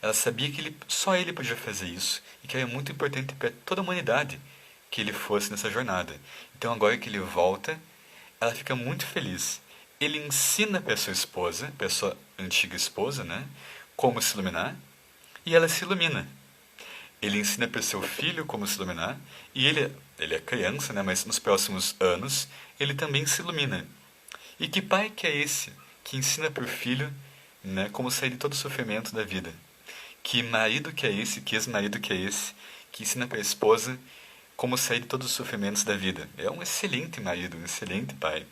Ela sabia que só ele podia fazer isso e que era muito importante para toda a humanidade que ele fosse nessa jornada. Então agora que ele volta, ela fica muito feliz. Ele ensina para sua esposa, para sua antiga esposa, né, como se iluminar, e ela se ilumina. Ele ensina para seu filho como se iluminar, e ele é criança, né, mas nos próximos anos ele também se ilumina. E que pai que é esse que ensina para o filho, né, como sair de todo o sofrimento da vida? Que marido que é esse, que ex-marido que é esse, que ensina para a esposa como sair de todos os sofrimentos da vida? É um excelente marido, um excelente pai,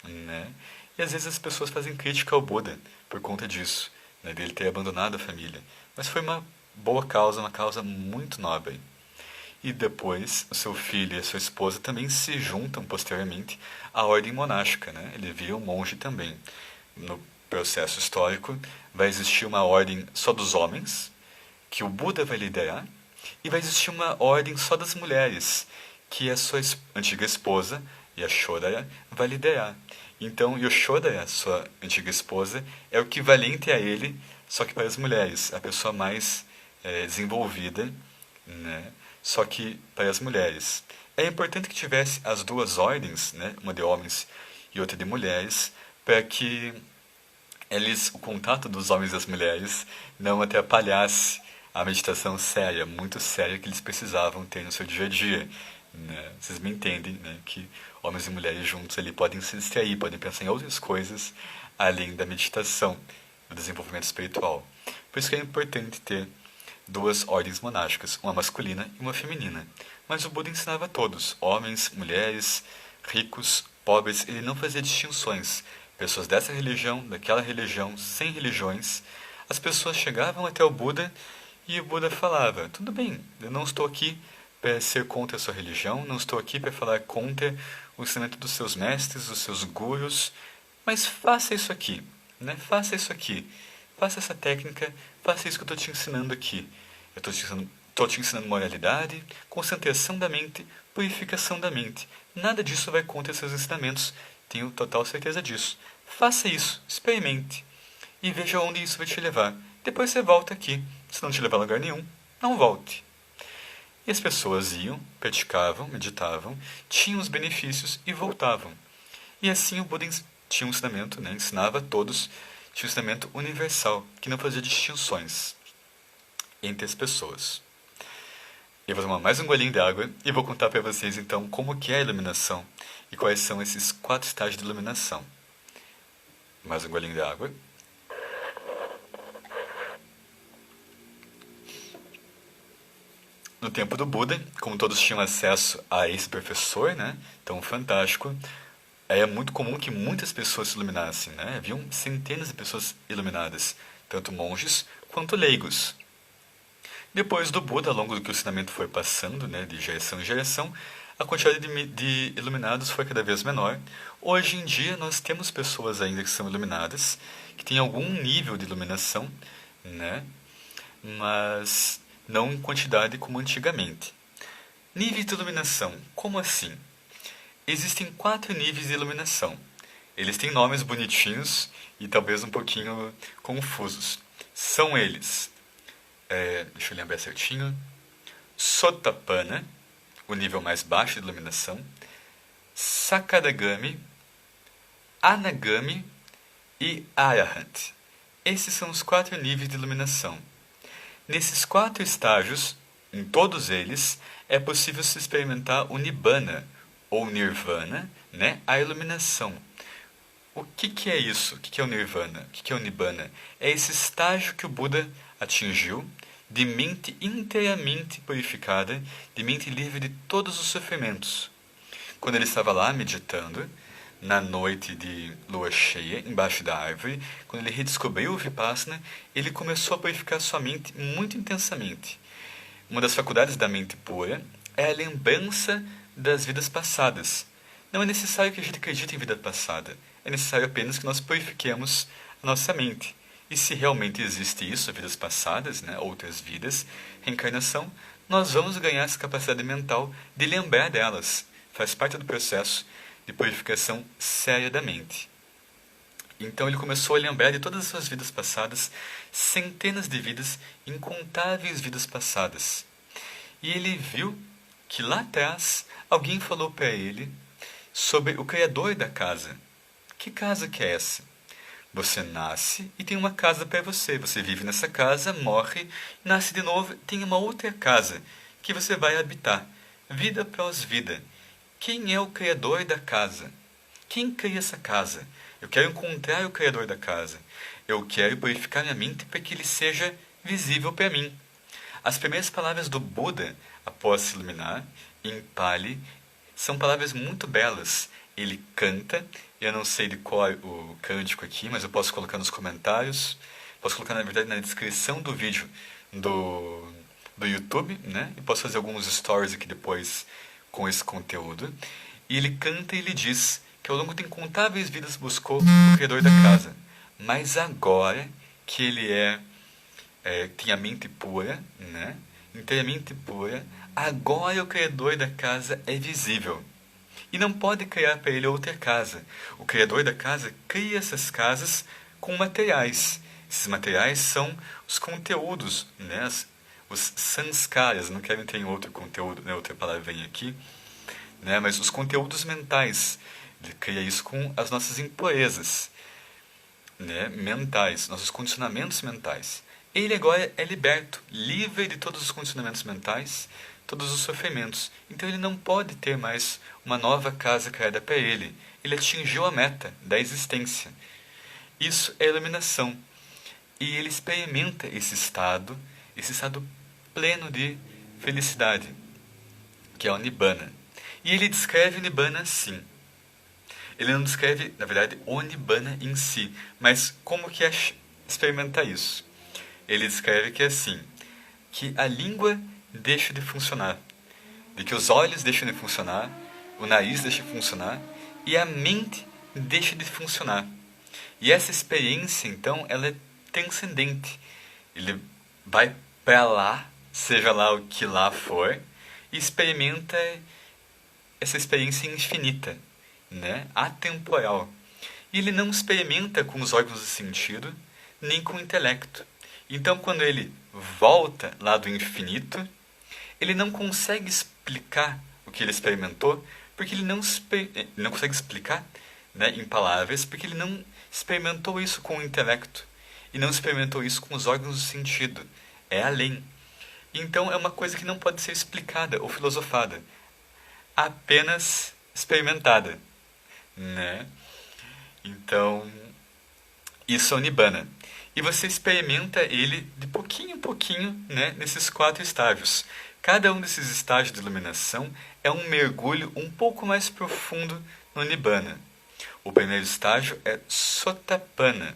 né? E às vezes as pessoas fazem crítica ao Buda por conta disso, né, dele ter abandonado a família. Mas foi uma boa causa, uma causa muito nobre. E depois, o seu filho e a sua esposa também se juntam posteriormente à ordem monástica, né? Ele vira um monge também. No processo histórico, vai existir uma ordem só dos homens, que o Buda vai liderar, e vai existir uma ordem só das mulheres, que a sua antiga esposa, Yashodhara, vai liderar. Então, Yashodhara, sua antiga esposa, é o equivalente a ele, só que para as mulheres, a pessoa mais desenvolvida, né? Só que para as mulheres. É importante que tivesse as duas ordens, né? Uma de homens e outra de mulheres, para que o contato dos homens e das mulheres não atrapalhasse a meditação séria, muito séria, que eles precisavam ter no seu dia a dia. Né? Vocês me entendem, né? Que homens e mulheres juntos ali podem se distrair, podem pensar em outras coisas além da meditação, do desenvolvimento espiritual. Por isso que é importante ter duas ordens monásticas, uma masculina e uma feminina. Mas o Buda ensinava a todos, homens, mulheres, ricos, pobres, ele não fazia distinções. Pessoas dessa religião, daquela religião, sem religiões. As pessoas chegavam até o Buda e o Buda falava: tudo bem, eu não estou aqui para ser contra a sua religião, não estou aqui para falar contra o ensinamento dos seus mestres, dos seus gurus, mas faça isso aqui, né? Faça isso aqui. Faça essa técnica, faça isso que eu estou te ensinando aqui. Eu estou te ensinando moralidade, concentração da mente, purificação da mente. Nada disso vai contra seus ensinamentos, tenho total certeza disso. Faça isso, experimente e veja onde isso vai te levar. Depois você volta aqui. Se não te levar a lugar nenhum, não volte. E as pessoas iam, praticavam, meditavam, tinham os benefícios e voltavam. E assim o Buda tinha um ensinamento, né? Ensinava a todos, tinha um ensinamento universal, que não fazia distinções entre as pessoas. Eu vou tomar mais um golinho de água e vou contar para vocês então como que é a iluminação e quais são esses 4 estágios de iluminação. Mais um golinho de água. No tempo do Buda, como todos tinham acesso a esse professor, né, tão fantástico, era muito comum que muitas pessoas se iluminassem, né? Haviam centenas de pessoas iluminadas, tanto monges quanto leigos. Depois do Buda, ao longo do que o ensinamento foi passando, né, de geração em geração, a quantidade de iluminados foi cada vez menor. Hoje em dia, nós temos pessoas ainda que são iluminadas, que têm algum nível de iluminação, né, mas não em quantidade como antigamente. Níveis de iluminação, como assim? Existem 4 níveis de iluminação. Eles têm nomes bonitinhos e talvez um pouquinho confusos. São eles, deixa eu lembrar certinho, Sotapanna, o nível mais baixo de iluminação, Sakadagami, Anagami e Arahant. Esses são os 4 níveis de iluminação. Nesses 4 estágios, em todos eles, é possível se experimentar o Nibbana, ou Nirvana, né? A iluminação. O que é isso? O que é o Nirvana? O que é o Nibbana? É esse estágio que o Buda atingiu de mente inteiramente purificada, de mente livre de todos os sofrimentos. Quando ele estava lá meditando, na noite de lua cheia, embaixo da árvore, quando ele redescobriu o Vipassana, ele começou a purificar sua mente muito intensamente. Uma das faculdades da mente pura é a lembrança das vidas passadas. Não é necessário que a gente acredite em vida passada. É necessário apenas que nós purifiquemos a nossa mente. E se realmente existe isso, vidas passadas, né, outras vidas, reencarnação, nós vamos ganhar essa capacidade mental de lembrar delas. Faz parte do processo de purificação séria da mente. Então ele começou a lembrar de todas as suas vidas passadas, centenas de vidas, incontáveis vidas passadas. E ele viu que lá atrás alguém falou para ele sobre o criador da casa. Que casa que é essa? Você nasce e tem uma casa para você. Você vive nessa casa, morre, nasce de novo, tem uma outra casa que você vai habitar. Vida após vida. Quem é o criador da casa? Quem cria essa casa? Eu quero encontrar o criador da casa. Eu quero purificar minha mente para que ele seja visível para mim. As primeiras palavras do Buda, após se iluminar, em Pali, são palavras muito belas. Ele canta, eu não sei de qual é o cântico aqui, mas eu posso colocar nos comentários, posso colocar, na verdade, na descrição do vídeo do YouTube, né? E posso fazer alguns stories aqui depois com esse conteúdo. E ele canta e ele diz que ao longo de incontáveis vidas buscou o criador da casa. Mas agora que ele tem a mente pura, né? Inteiramente pura, agora o criador da casa é visível. E não pode criar para ele outra casa. O criador da casa cria essas casas com materiais. Esses materiais são os conteúdos, né? Os sanskaras. Não quero entrar em outro conteúdo, né? Outra palavra vem aqui, né? Mas os conteúdos mentais. Ele cria isso com as nossas impurezas, né? Mentais, nossos condicionamentos mentais. Ele agora é liberto, livre de todos os condicionamentos mentais, todos os sofrimentos. Então ele não pode ter mais uma nova casa criada para ele. Ele atingiu a meta da existência. Isso é iluminação. E ele experimenta esse estado pleno de felicidade, que é o Nibbana. E ele descreve o Nibbana assim. Ele não descreve, na verdade, o Nibbana em si, mas como que é experimentar isso. Ele descreve que é assim, que a língua deixa de funcionar, de que os olhos deixam de funcionar, o nariz deixa de funcionar e a mente deixa de funcionar. E essa experiência, então, ela é transcendente. Ele vai para lá, seja lá o que lá for, e experimenta essa experiência infinita, né? Atemporal. E ele não experimenta com os órgãos do sentido, nem com o intelecto. Então, quando ele volta lá do infinito, ele não consegue explicar o que ele experimentou, porque ele não consegue explicar, né, em palavras, porque ele não experimentou isso com o intelecto e não experimentou isso com os órgãos do sentido. É além. Então, é uma coisa que não pode ser explicada ou filosofada, apenas experimentada, né? Então, isso é o Nibbana. E você experimenta ele de pouquinho em pouquinho, né, nesses 4 estágios. Cada um desses estágios de iluminação é um mergulho um pouco mais profundo no Nibbana. O primeiro estágio é Sotapanna.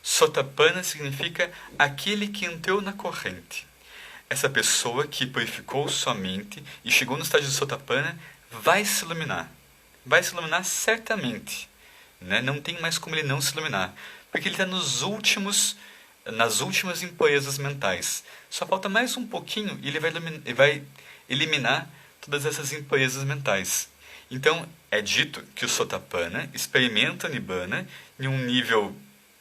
Sotapanna significa aquele que entrou na corrente. Essa pessoa que purificou sua mente e chegou no estágio de Sotapanna vai se iluminar. Vai se iluminar certamente, né? Não tem mais como ele não se iluminar. Porque ele está nas últimas impurezas mentais. Só falta mais um pouquinho e ele vai eliminar todas essas impurezas mentais. Então, é dito que o Sotapanna experimenta o Nibbana em um nível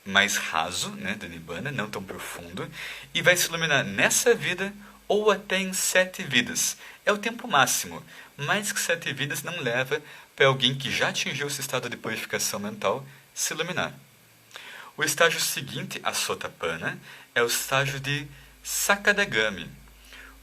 mais raso, né, do Nibbana, não tão profundo, e vai se iluminar nessa vida ou até em 7 vidas. É o tempo máximo. Mais que 7 vidas não leva para alguém que já atingiu esse estado de purificação mental se iluminar. O estágio seguinte a Sotapanna é o estágio de Sakadagami.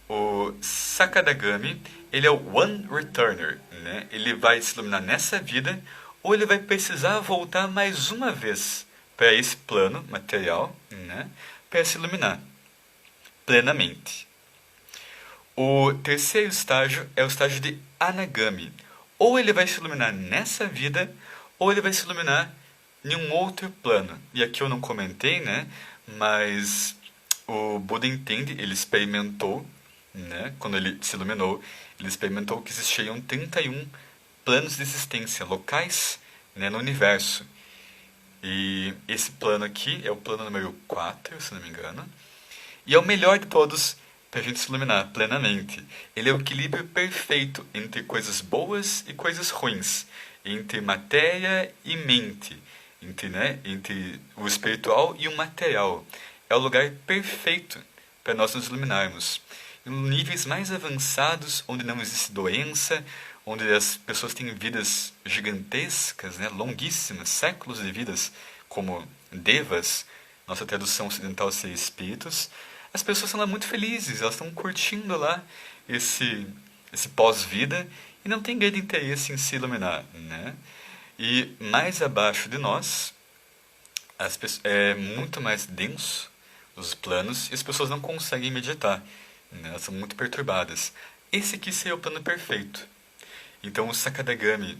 O Sakadagami, ele é o One Returner, né? Ele vai se iluminar nessa vida ou ele vai precisar voltar mais uma vez para esse plano material, né? Para se iluminar plenamente. O terceiro estágio é o estágio de Anagami. Ou ele vai se iluminar nessa vida ou ele vai se iluminar em um outro plano. E aqui eu não comentei, né? Mas o Buda entende, ele experimentou, né? Quando ele se iluminou, ele experimentou que existiam 31 planos de existência, locais, né, no universo. E esse plano aqui é o plano número 4, se não me engano. E é o melhor de todos para a gente se iluminar plenamente. Ele é o equilíbrio perfeito entre coisas boas e coisas ruins, entre matéria e mente, entre o espiritual e o material. É o lugar perfeito para nós nos iluminarmos. Em níveis mais avançados, onde não existe doença, onde as pessoas têm vidas gigantescas, longuíssimas, séculos de vidas, como devas, nossa tradução ocidental seria espíritos, as pessoas estão lá muito felizes, elas estão curtindo lá esse pós-vida e não tem grande interesse em se iluminar, né? E mais abaixo de nós, é muito mais denso os planos e as pessoas não conseguem meditar, né? Elas são muito perturbadas. Esse aqui seria o plano perfeito. Então o Sakadagami,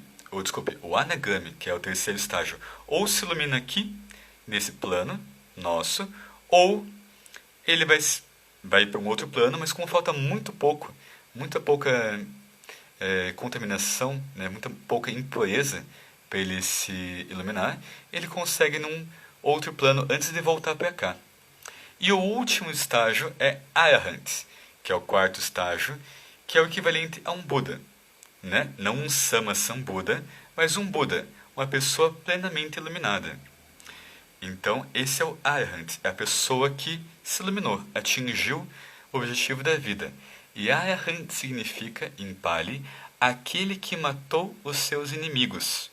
o Anagami, que é o terceiro estágio, ou se ilumina aqui, nesse plano nosso, ou ele vai para um outro plano, mas como falta muita pouca contaminação, né, muita pouca impureza para ele se iluminar, ele consegue num outro plano antes de voltar para cá. E o último estágio é Arahant, que é o quarto estágio, que é o equivalente a um Buda. Né? Não um Sama-Sambuddha, mas um Buda, uma pessoa plenamente iluminada. Então, esse é o Arahant, é a pessoa que se iluminou, atingiu o objetivo da vida. E Arahant significa, em Pali, aquele que matou os seus inimigos.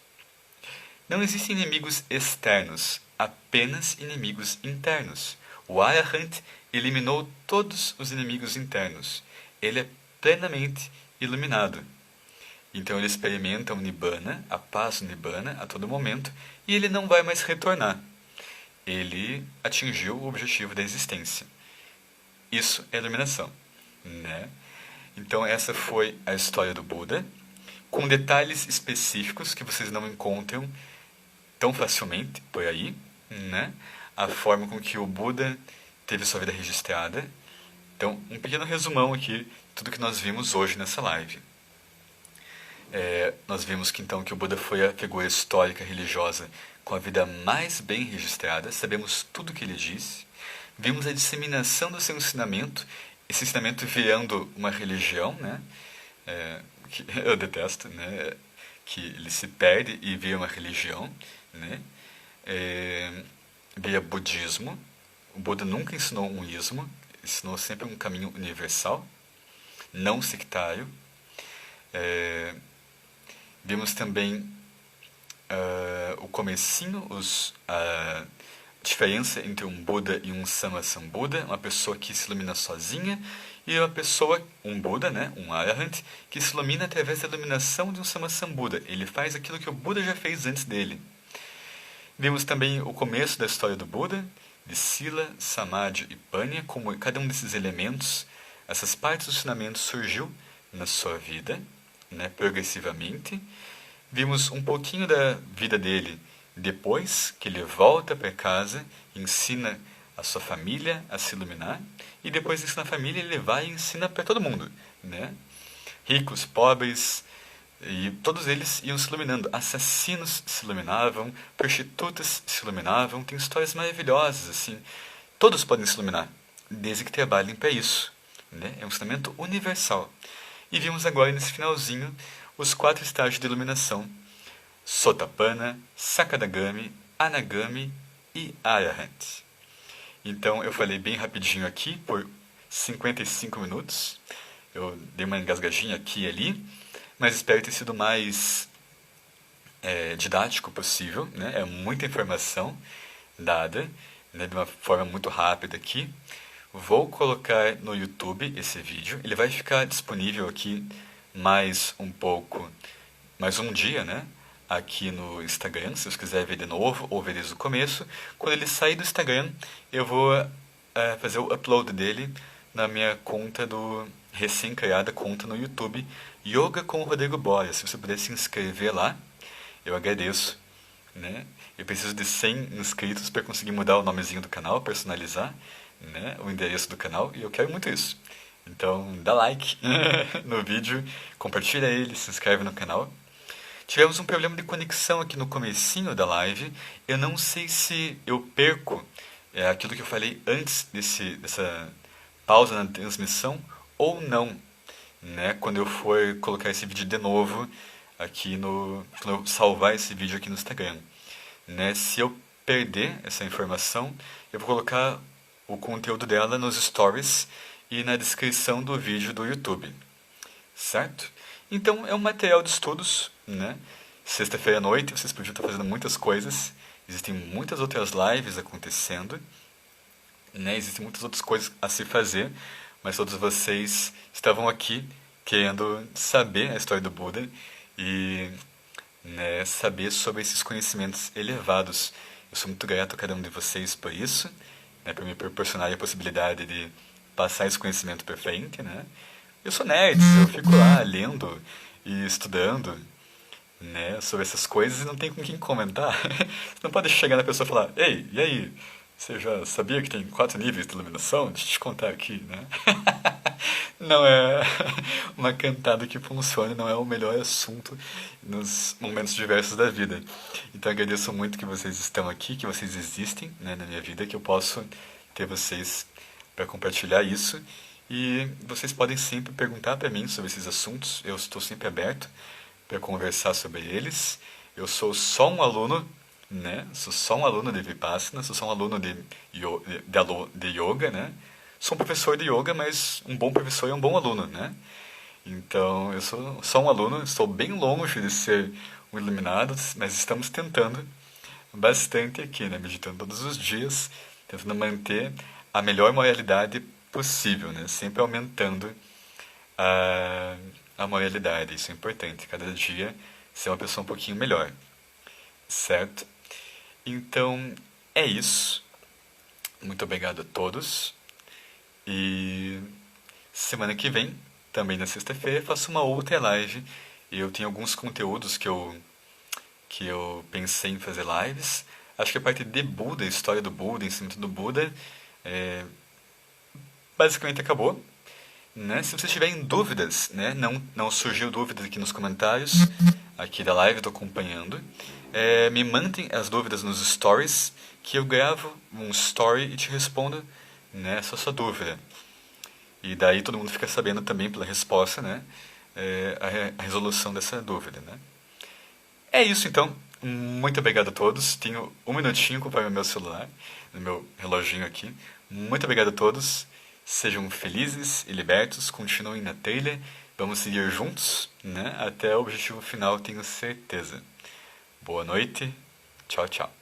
Não existem inimigos externos, apenas inimigos internos. O Arahant eliminou todos os inimigos internos. Ele é plenamente iluminado. Então ele experimenta o Nibbana, a paz no Nibbana, a todo momento, e ele não vai mais retornar. Ele atingiu o objetivo da existência. Isso é iluminação, né? Então essa foi a história do Buda, com detalhes específicos que vocês não encontram tão facilmente por aí, né? A forma com que o Buda teve sua vida registrada. Então, um pequeno resumão aqui de tudo que nós vimos hoje nessa live. Nós vimos que então que o Buda foi a figura histórica religiosa com a vida mais bem registrada, sabemos tudo o que ele disse, vimos a disseminação do seu ensinamento, esse ensinamento virando uma religião, né? Que eu detesto, né? Que ele se perde e vira uma religião, né? Vira budismo. O Buda nunca ensinou um ismo, ensinou sempre um caminho universal, não sectário. Vimos também o comecinho, a diferença entre um Buda e um Sama-Sambuddha, uma pessoa que se ilumina sozinha, e uma pessoa, um Buda, né, um Arahant, que se ilumina através da iluminação de um Sama-Sambuddha. Ele faz aquilo que o Buda já fez antes dele. Vimos também o começo da história do Buda, de Sila, Samadhi e Panya, como cada um desses elementos, essas partes do ensinamento surgiu na sua vida, né, progressivamente. Vimos um pouquinho da vida dele depois que ele volta para casa, ensina a sua família a se iluminar, e depois de ensinar a família ele vai e ensina para todo mundo, né? Ricos, pobres, e todos eles iam se iluminando. Assassinos se iluminavam, prostitutas se iluminavam, tem histórias maravilhosas, assim. Todos podem se iluminar, desde que trabalhem para isso, né? É um ensinamento universal. E vimos agora, nesse finalzinho, os 4 estágios de iluminação: Sotapanna, Sakadagami, Anagami e Arahant. Então, eu falei bem rapidinho aqui, por 55 minutos. Eu dei uma engasgadinha aqui e ali, mas espero ter sido o mais didático possível, né? É muita informação dada, né, de uma forma muito rápida aqui. Vou colocar no YouTube esse vídeo. Ele vai ficar disponível aqui mais um dia, né? Aqui no Instagram, se você quiser ver de novo ou ver desde o começo. Quando ele sair do Instagram, eu vou fazer o upload dele na minha conta recém-criada conta no YouTube, Yoga com o Rodrigo Boria. Se você puder se inscrever lá, eu agradeço, né? Eu preciso de 100 inscritos para conseguir mudar o nomezinho do canal, personalizar, né, o endereço do canal, e eu quero muito isso. Então, dá like no vídeo, compartilha ele, se inscreve no canal. Tivemos um problema de conexão aqui no comecinho da live. Eu não sei se eu perco aquilo que eu falei antes dessa pausa na transmissão ou não, né? Quando eu for colocar esse vídeo de novo aqui quando eu salvar esse vídeo aqui no Instagram, né? Se eu perder essa informação, eu vou colocar o conteúdo dela nos stories e na descrição do vídeo do YouTube, certo? Então é um material de estudos, né? Sexta-feira à noite vocês podiam estar fazendo muitas coisas, existem muitas outras lives acontecendo, né? Existem muitas outras coisas a se fazer, mas todos vocês estavam aqui querendo saber a história do Buda e, né, saber sobre esses conhecimentos elevados. Eu sou muito grato a cada um de vocês por isso, né, por me proporcionar a possibilidade de passar esse conhecimento para frente, né? Eu sou nerd, eu fico lá lendo e estudando, né, sobre essas coisas e não tem com quem comentar. Você não pode chegar na pessoa e falar: ei, e aí? Você já sabia que tem 4 níveis de iluminação? Deixa eu te contar aqui, né? Não é uma cantada que funcione, não é o melhor assunto nos momentos diversos da vida. Então agradeço muito que vocês estão aqui, que vocês existem, né, na minha vida, que eu posso ter vocês para compartilhar isso. E vocês podem sempre perguntar para mim sobre esses assuntos, eu estou sempre aberto para conversar sobre eles. Eu sou só um aluno, né? Sou só um aluno de Vipassana, sou só um aluno de yoga, né? Sou um professor de yoga, mas um bom professor é um bom aluno, né? Então, eu sou só um aluno, estou bem longe de ser um iluminado, mas estamos tentando bastante aqui, né? Meditando todos os dias, tentando manter a melhor moralidade possível, né? Sempre aumentando a moralidade, isso é importante. Cada dia ser uma pessoa um pouquinho melhor, certo? Então, é isso. Muito obrigado a todos. E semana que vem, também na sexta-feira, faço uma outra live. Eu tenho alguns conteúdos que eu pensei em fazer lives. Acho que a parte de Buda, a história do Buda, ensinamento do Buda, basicamente acabou. Né? Se vocês tiverem dúvidas, né? Não surgiu dúvidas aqui nos comentários, aqui da live, estou acompanhando. Me mandem as dúvidas nos stories, que eu gravo um story e te respondo, né, essa sua dúvida. E daí todo mundo fica sabendo também pela resposta, né, a resolução dessa dúvida, né. É isso então. Muito obrigado a todos. Tenho um minutinho com o meu celular, no meu reloginho aqui. Muito obrigado a todos. Sejam felizes e libertos. Continuem na trilha. Vamos seguir juntos, né, até o objetivo final, tenho certeza. Boa noite. Tchau, tchau.